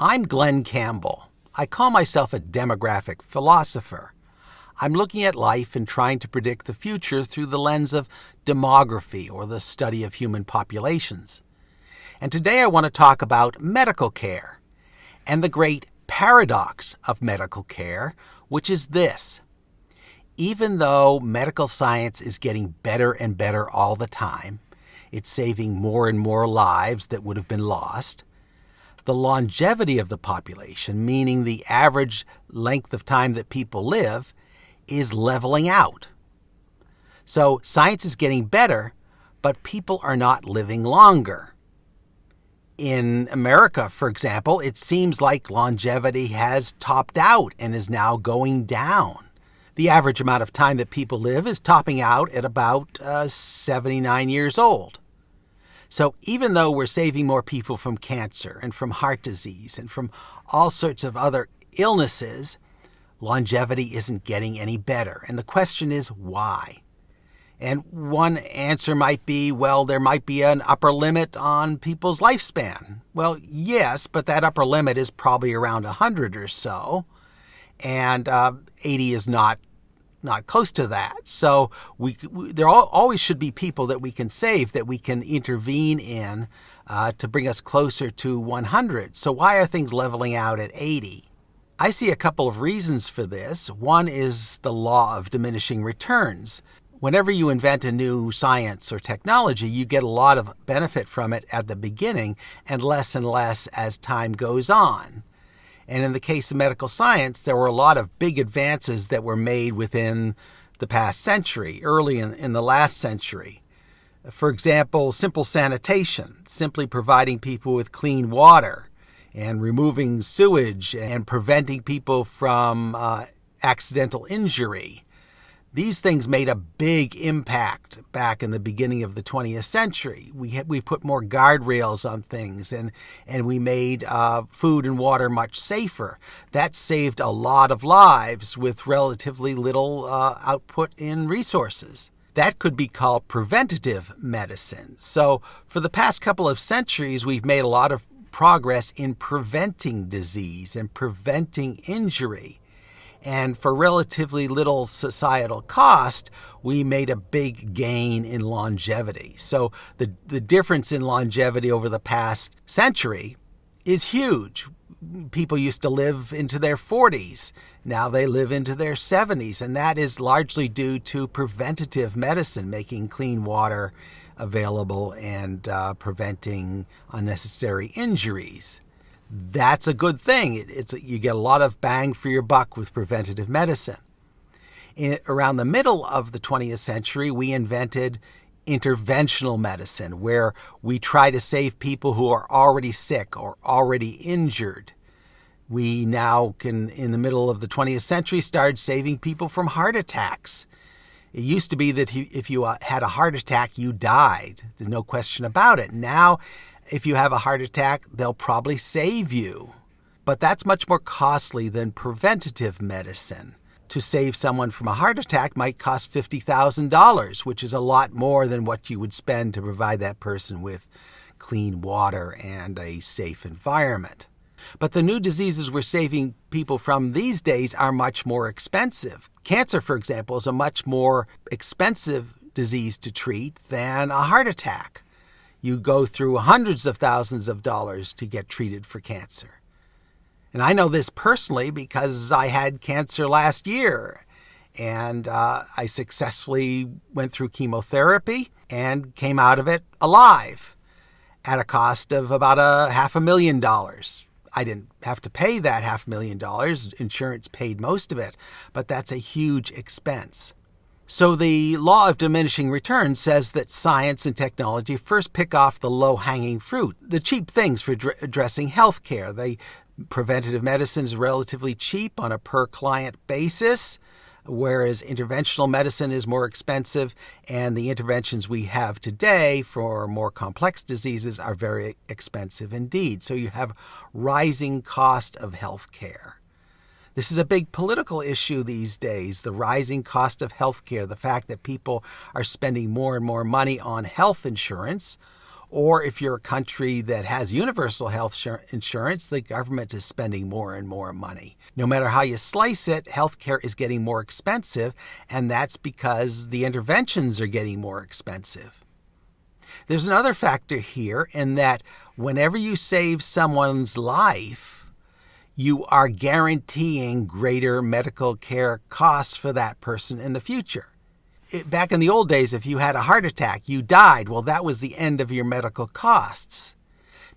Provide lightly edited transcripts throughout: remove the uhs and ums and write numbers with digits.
I'm Glenn Campbell. I call myself a demographic philosopher. I'm looking at life and trying to predict the future through the lens of demography, or the study of human populations. And today I want to talk about medical care and the great paradox of medical care, which is this. Even though medical science is getting better and better all the time, it's saving more and more lives that would have been lost, the longevity of the population, meaning the average length of time that people live, is leveling out. So science is getting better, but people are not living longer. In America, for example, it seems like longevity has topped out and is now going down. The average amount of time that people live is topping out at about 79 years old. So even though we're saving more people from cancer and from heart disease and from all sorts of other illnesses, longevity isn't getting any better. And the question is, why? And one answer might be, well, there might be an upper limit on people's lifespan. Well, yes, but that upper limit is probably around 100 or so. And 80 is not close to that. So there always should be people that we can save, that we can intervene in to bring us closer to 100. So why are things leveling out at 80? I see a couple of reasons for this. One is the law of diminishing returns. Whenever you invent a new science or technology, you get a lot of benefit from it at the beginning and less as time goes on. And in the case of medical science, there were a lot of big advances that were made within the past century, early in the last century. For example, simple sanitation, simply providing people with clean water and removing sewage and preventing people from accidental injury. These things made a big impact back in the beginning of the 20th century. We put more guardrails on things, and we made food and water much safer. That saved a lot of lives with relatively little output in resources. That could be called preventative medicine. So for the past couple of centuries, we've made a lot of progress in preventing disease and preventing injury. And for relatively little societal cost, we made a big gain in longevity. So the difference in longevity over the past century is huge. People used to live into their 40s. Now they live into their 70s. And that is largely due to preventative medicine, making clean water available and preventing unnecessary injuries. That's a good thing. You get a lot of bang for your buck with preventative medicine. Around the middle of the 20th century, we invented interventional medicine, where we try to save people who are already sick or already injured. We now can, in the middle of the 20th century, start saving people from heart attacks. It used to be that if you had a heart attack, you died. There's no question about it. Now, if you have a heart attack, they'll probably save you. But that's much more costly than preventative medicine. To save someone from a heart attack might cost $50,000, which is a lot more than what you would spend to provide that person with clean water and a safe environment. But the new diseases we're saving people from these days are much more expensive. Cancer, for example, is a much more expensive disease to treat than a heart attack. You go through hundreds of thousands of dollars to get treated for cancer. And I know this personally because I had cancer last year, and I successfully went through chemotherapy and came out of it alive at a cost of about $500,000. I didn't have to pay that $500,000. Insurance paid most of it, but that's a huge expense. So the law of diminishing returns says that science and technology first pick off the low-hanging fruit, the cheap things for addressing health care. Preventative medicine is relatively cheap on a per-client basis, whereas interventional medicine is more expensive, and the interventions we have today for more complex diseases are very expensive indeed. So you have rising cost of health care. This is a big political issue these days, the rising cost of health care, the fact that people are spending more and more money on health insurance, Or if you're a country that has universal health insurance, the government is spending more and more money. No matter how you slice it, healthcare is getting more expensive, and that's because the interventions are getting more expensive. There's another factor here in that whenever you save someone's life, you are guaranteeing greater medical care costs for that person in the future. Back in the old days, if you had a heart attack, you died. Well, that was the end of your medical costs.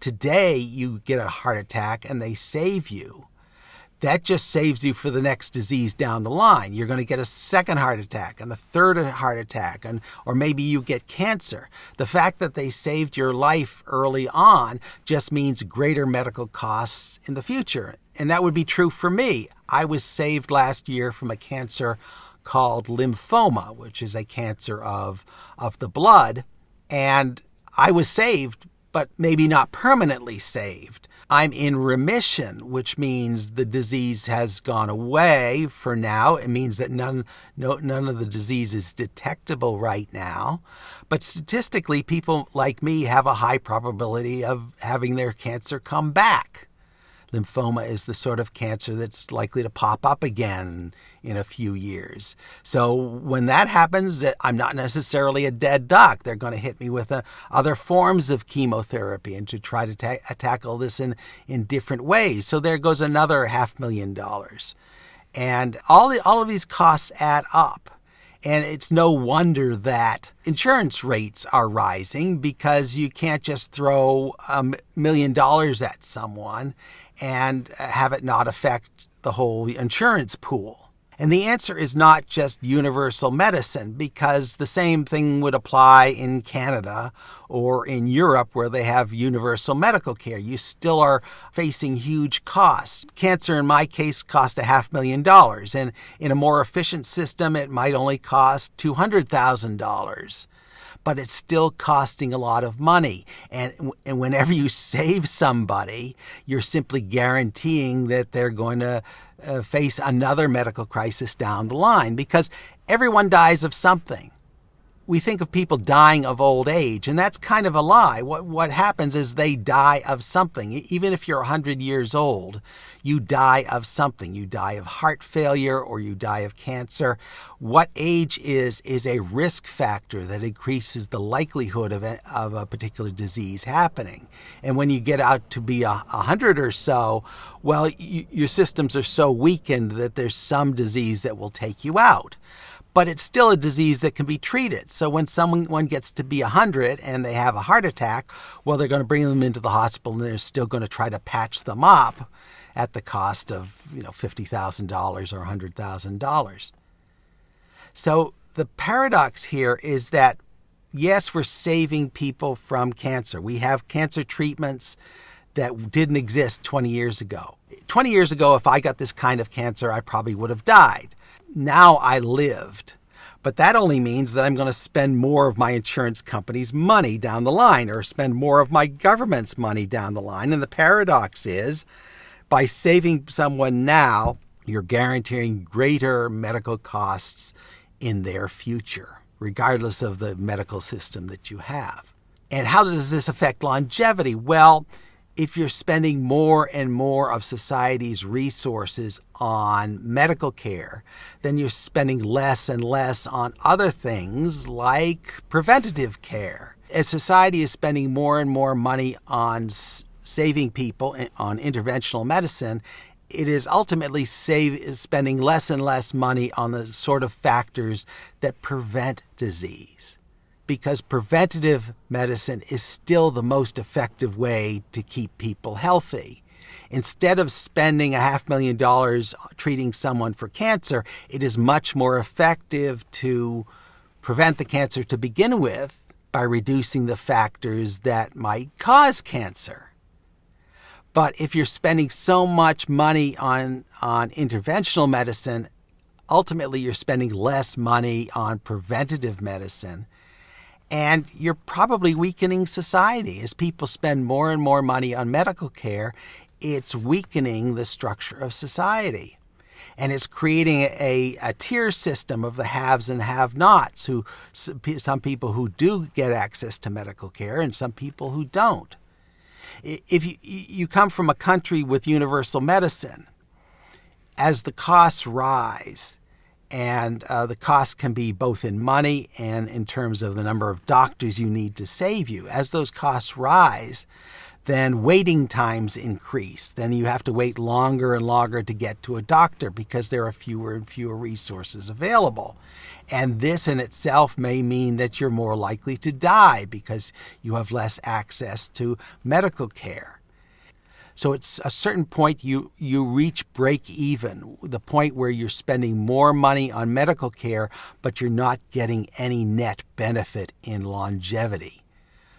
Today, you get a heart attack and they save you. That just saves you for the next disease down the line. You're going to get a second heart attack and a third heart attack, or maybe you get cancer. The fact that they saved your life early on just means greater medical costs in the future. And that would be true for me. I was saved last year from a cancer called lymphoma, which is a cancer of the blood. And I was saved, but maybe not permanently saved. I'm in remission, which means the disease has gone away for now. It means that none of the disease is detectable right now. But statistically, people like me have a high probability of having their cancer come back. Lymphoma is the sort of cancer that's likely to pop up again in a few years. So when that happens, I'm not necessarily a dead duck. They're going to hit me with other forms of chemotherapy and to try to tackle this in different ways. So there goes another $500,000. And all of these costs add up. And it's no wonder that insurance rates are rising, because you can't just throw $1 million at someone and have it not affect the whole insurance pool. And the answer is not just universal medicine, because the same thing would apply in Canada or in Europe where they have universal medical care. You still are facing huge costs. Cancer, in my case, cost $500,000. And in a more efficient system, it might only cost $200,000. But it's still costing a lot of money. And whenever you save somebody, you're simply guaranteeing that they're going to face another medical crisis down the line, because everyone dies of something. We think of people dying of old age, and that's kind of a lie. What happens is they die of something. Even if you're 100 years old, you die of something. You die of heart failure or you die of cancer. What age is a risk factor that increases the likelihood of a particular disease happening. And when you get out to be 100 or so, well, your systems are so weakened that there's some disease that will take you out. But it's still a disease that can be treated. So when someone gets to be 100 and they have a heart attack, well, they're going to bring them into the hospital and they're still going to try to patch them up at the cost of $50,000 or $100,000. So the paradox here is that, yes, we're saving people from cancer. We have cancer treatments that didn't exist 20 years ago. 20 years ago, if I got this kind of cancer, I probably would have died. Now I lived. But that only means that I'm going to spend more of my insurance company's money down the line, or spend more of my government's money down the line. And the paradox is, by saving someone now, you're guaranteeing greater medical costs in their future, regardless of the medical system that you have. And how does this affect longevity? Well, if you're spending more and more of society's resources on medical care, then you're spending less and less on other things like preventative care. As society is spending more and more money on saving people, on interventional medicine, it is ultimately spending less and less money on the sort of factors that prevent disease. Because preventative medicine is still the most effective way to keep people healthy. Instead of spending $500,000 treating someone for cancer, it is much more effective to prevent the cancer to begin with by reducing the factors that might cause cancer. But if you're spending so much money on interventional medicine, ultimately you're spending less money on preventative medicine. And you're probably weakening society. As people spend more and more money on medical care, it's weakening the structure of society. And it's creating a tier system of the haves and have-nots, some people who do get access to medical care and some people who don't. If you come from a country with universal medicine, as the costs rise, and the costs can be both in money and in terms of the number of doctors you need to save you, as those costs rise, then waiting times increase. Then you have to wait longer and longer to get to a doctor because there are fewer and fewer resources available. And this in itself may mean that you're more likely to die because you have less access to medical care. So at a certain point you reach break even, the point where you're spending more money on medical care, but you're not getting any net benefit in longevity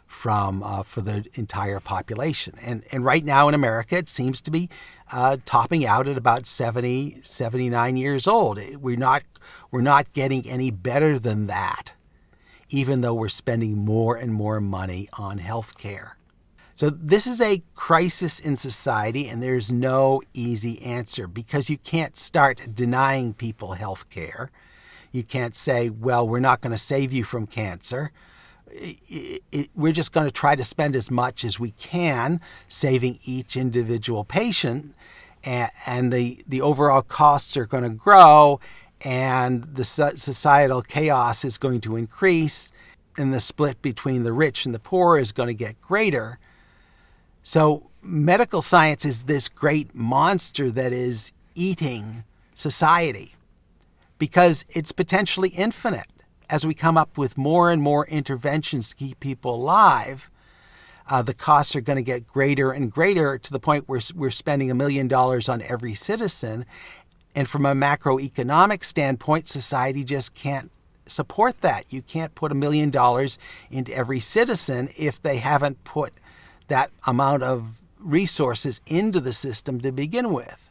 for the entire population. And right now in America, it seems to be topping out at about 70, 79 years old. We're not getting any better than that, even though we're spending more and more money on health care. So this is a crisis in society, and there's no easy answer because you can't start denying people health care. You can't say, well, we're not going to save you from cancer. We're just going to try to spend as much as we can saving each individual patient, and the overall costs are going to grow, and the societal chaos is going to increase, and the split between the rich and the poor is going to get greater. So medical science is this great monster that is eating society because it's potentially infinite. As we come up with more and more interventions to keep people alive, the costs are going to get greater and greater to the point where we're spending $1 million on every citizen. And from a macroeconomic standpoint, society just can't support that. You can't put $1 million into every citizen if they haven't put that amount of resources into the system to begin with.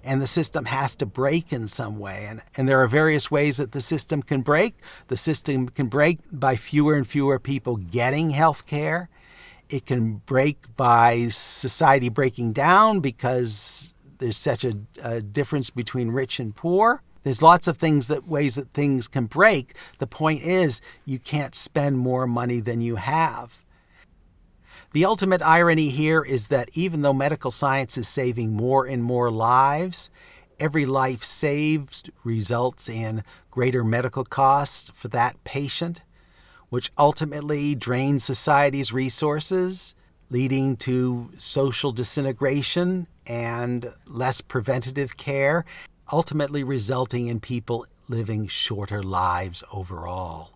And the system has to break in some way. And there are various ways that the system can break. The system can break by fewer and fewer people getting health care. It can break by society breaking down because there's such a difference between rich and poor. There's lots of ways that things can break. The point is, you can't spend more money than you have. The ultimate irony here is that even though medical science is saving more and more lives, every life saved results in greater medical costs for that patient, which ultimately drains society's resources, leading to social disintegration and less preventative care, ultimately resulting in people living shorter lives overall.